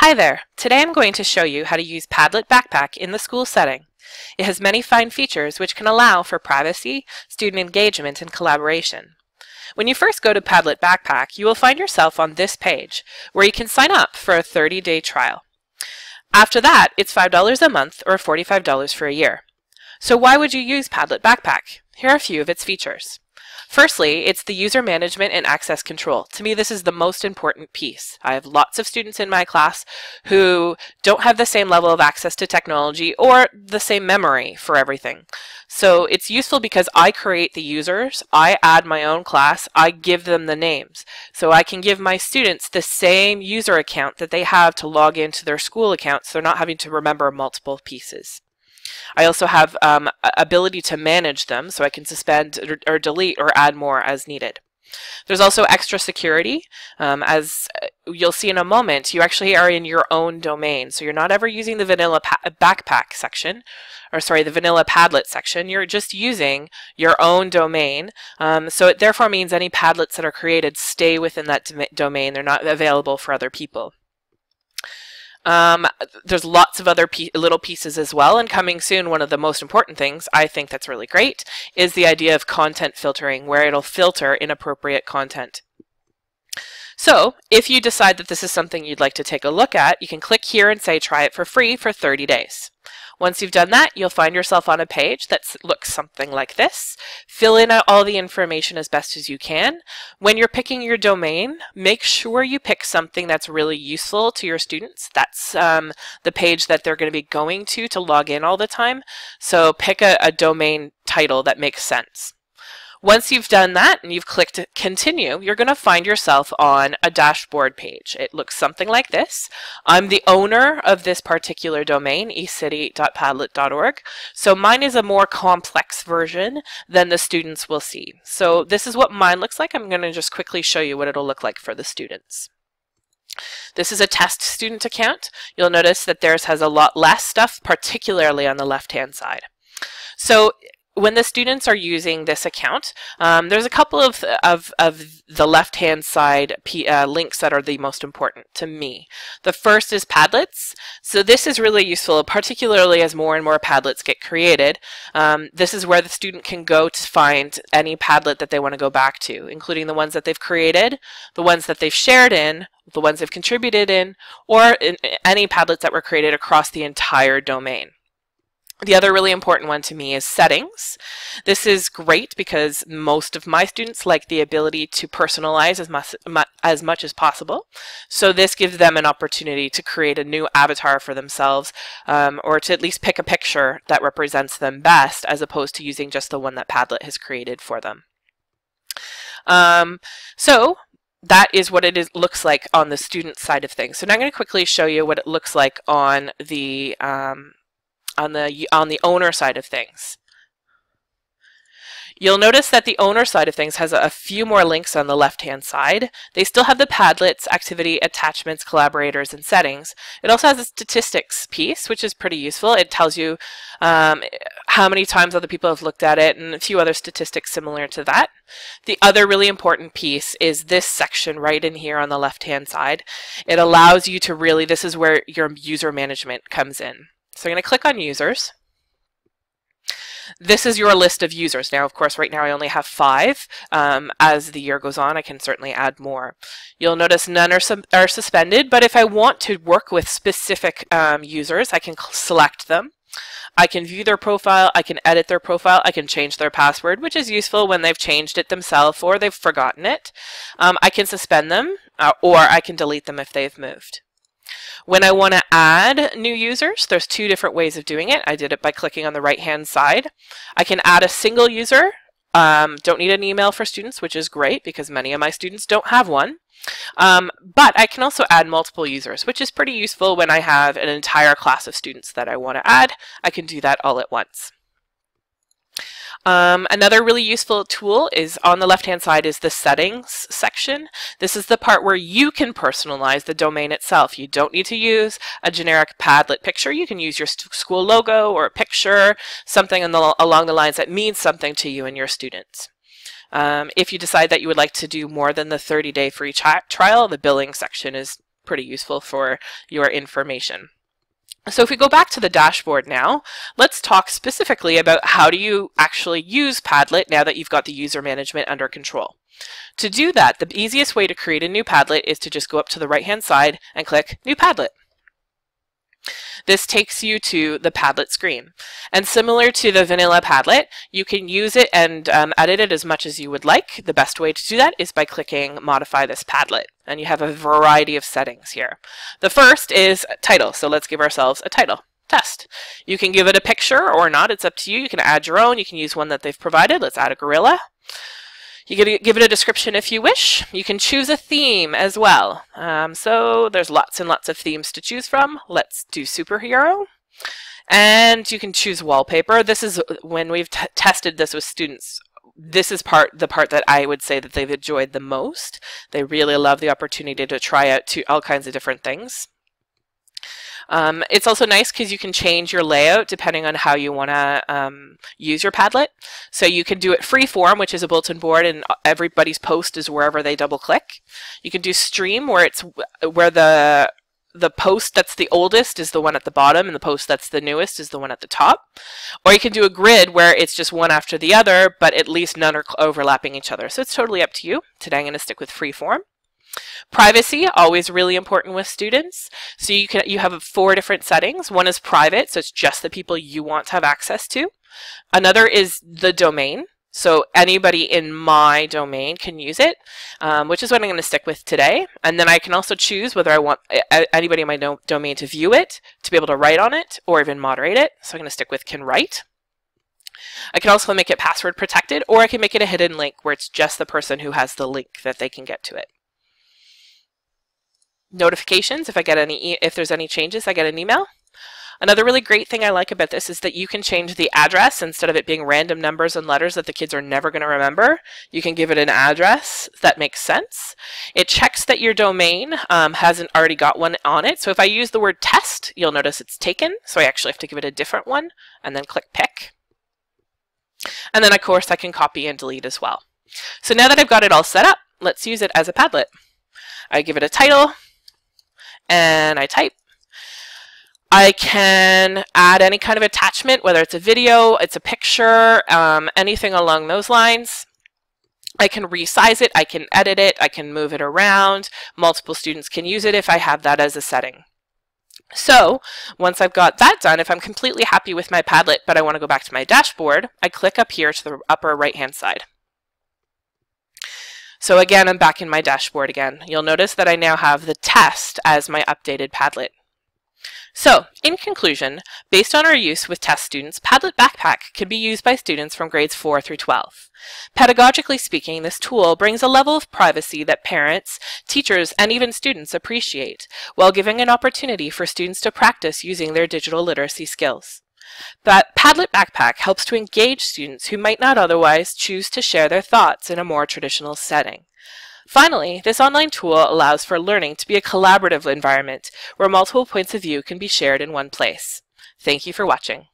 Hi there! Today I'm going to show you how to use Padlet Backpack in the school setting. It has many fine features which can allow for privacy, student engagement, and collaboration. When you first go to Padlet Backpack, you will find yourself on this page, where you can sign up for a 30-day trial. After that, it's $5 a month or $45 for a year. So why would you use Padlet Backpack? Here are a few of its features. Firstly, it's the user management and access control. To me, this is the most important piece. I have lots of students in my class who don't have the same level of access to technology or the same memory for everything. So it's useful because I create the users, I add my own class, I give them the names. So I can give my students the same user account that they have to log into their school accounts. They're not having to remember multiple pieces. I also have ability to manage them, so I can suspend or delete or add more as needed. There's also extra security. As you'll see in a moment, you actually are in your own domain, so you're not ever using the vanilla backpack section, or sorry, the vanilla Padlet section. You're just using your own domain, so it therefore means any Padlets that are created stay within that domain. They're not available for other people. There's lots of other little pieces as well, and coming soon, one of the most important things I think that's really great is the idea of content filtering, where it'll filter inappropriate content. So if you decide that this is something you'd like to take a look at, you can click here and say try it for free for 30 days. Once you've done that, you'll find yourself on a page that looks something like this. Fill in all the information as best as you can. When you're picking your domain, make sure you pick something that's really useful to your students. That's the page that they're going to be going to log in all the time. So pick a domain title that makes sense. Once you've done that and you've clicked continue, you're going to find yourself on a dashboard page. It looks something like this. I'm the owner of this particular domain, ecity.padlet.org. So mine is a more complex version than the students will see. So this is what mine looks like. I'm going to just quickly show you what it'll look like for the students. This is a test student account. You'll notice that theirs has a lot less stuff, particularly on the left-hand side. So when the students are using this account, there's a couple of the left-hand side links that are the most important to me. The first is Padlets. So this is really useful, particularly as more and more Padlets get created. This is where the student can go to find any Padlet that they want to go back to, including the ones that they've created, the ones that they've shared in, the ones they've contributed in, or in any Padlets that were created across the entire domain. The other really important one to me is settings. This is great because most of my students like the ability to personalize as much as possible. So this gives them an opportunity to create a new avatar for themselves, or to at least pick a picture that represents them best, as opposed to using just the one that Padlet has created for them. So that is what it looks like on the student side of things. So now I'm going to quickly show you what it looks like on the owner side of things. You'll notice that the owner side of things has a few more links on the left-hand side. They still have the Padlets, activity, attachments, collaborators, and settings. It also has a statistics piece, which is pretty useful. It tells you how many times other people have looked at it and a few other statistics similar to that. The other really important piece is this section right in here on the left-hand side. It allows you to really, this is where your user management comes in. So I'm going to click on users. This is your list of users. Now, of course, right now I only have 5. As the year goes on, I can certainly add more. You'll notice none are suspended, but if I want to work with specific users, I can select them. I can view their profile, I can edit their profile, I can change their password, which is useful when they've changed it themselves or they've forgotten it. I can suspend them, or I can delete them if they've moved. When I want to add new users, there's 2 different ways of doing it. I did it by clicking on the right-hand side. I can add a single user. Don't need an email for students, which is great because many of my students don't have one. But I can also add multiple users, which is pretty useful when I have an entire class of students that I want to add. I can do that all at once. Another really useful tool is on the left-hand side is the settings section. This is the part where you can personalize the domain itself. You don't need to use a generic Padlet picture. You can use your school logo or a picture, something along the lines that means something to you and your students. If you decide that you would like to do more than the 30-day free trial, the billing section is pretty useful for your information. So if we go back to the dashboard now, let's talk specifically about how do you actually use Padlet now that you've got the user management under control. To do that, the easiest way to create a new Padlet is to just go up to the right-hand side and click New Padlet. This takes you to the Padlet screen. And similar to the vanilla Padlet, you can use it and edit it as much as you would like. The best way to do that is by clicking Modify this Padlet. And you have a variety of settings here. The first is title. So let's give ourselves a title. Test. You can give it a picture or not. It's up to you. You can add your own. You can use one that they've provided. Let's add a gorilla. You can give it a description if you wish. You can choose a theme as well. So there's lots and lots of themes to choose from. Let's do superhero. And you can choose wallpaper. This is when we've tested this with students. This is the part that I would say that they've enjoyed the most. They really love the opportunity to try out all kinds of different things. It's also nice because you can change your layout depending on how you want to use your Padlet. So you can do it freeform, which is a bulletin board, and everybody's post is wherever they double click. You can do stream, where the post that's the oldest is the one at the bottom, and the post that's the newest is the one at the top. Or you can do a grid where it's just one after the other, but at least none are overlapping each other. So it's totally up to you. Today I'm going to stick with freeform. Privacy, always really important with students. So you have 4 different settings. One is private, so it's just the people you want to have access to. Another is the domain. So anybody in my domain can use it, which is what I'm going to stick with today. And then I can also choose whether I want anybody in my domain to view it, to be able to write on it, or even moderate it. So I'm going to stick with can write. I can also make it password protected, or I can make it a hidden link where it's just the person who has the link that they can get to it. Notifications, if there's any changes, I get an email. Another really great thing I like about this is that you can change the address. Instead of it being random numbers and letters that the kids are never going to remember, you can give it an address that makes sense. It checks that your domain hasn't already got one on it. So if I use the word test, you'll notice it's taken. So I actually have to give it a different one and then click pick. And then of course I can copy and delete as well. So now that I've got it all set up, let's use it as a Padlet. I give it a title and I type. I can add any kind of attachment, whether it's a video, it's a picture, anything along those lines. I can resize it, I can edit it, I can move it around. Multiple students can use it if I have that as a setting. So once I've got that done, if I'm completely happy with my Padlet but I want to go back to my dashboard, I click up here to the upper right hand side. So again, I'm back in my dashboard again. You'll notice that I now have the test as my updated Padlet. So, in conclusion, based on our use with test students, Padlet Backpack can be used by students from grades 4 through 12. Pedagogically speaking, this tool brings a level of privacy that parents, teachers, and even students appreciate, while giving an opportunity for students to practice using their digital literacy skills. That Padlet Backpack helps to engage students who might not otherwise choose to share their thoughts in a more traditional setting. Finally, this online tool allows for learning to be a collaborative environment where multiple points of view can be shared in one place. Thank you for watching.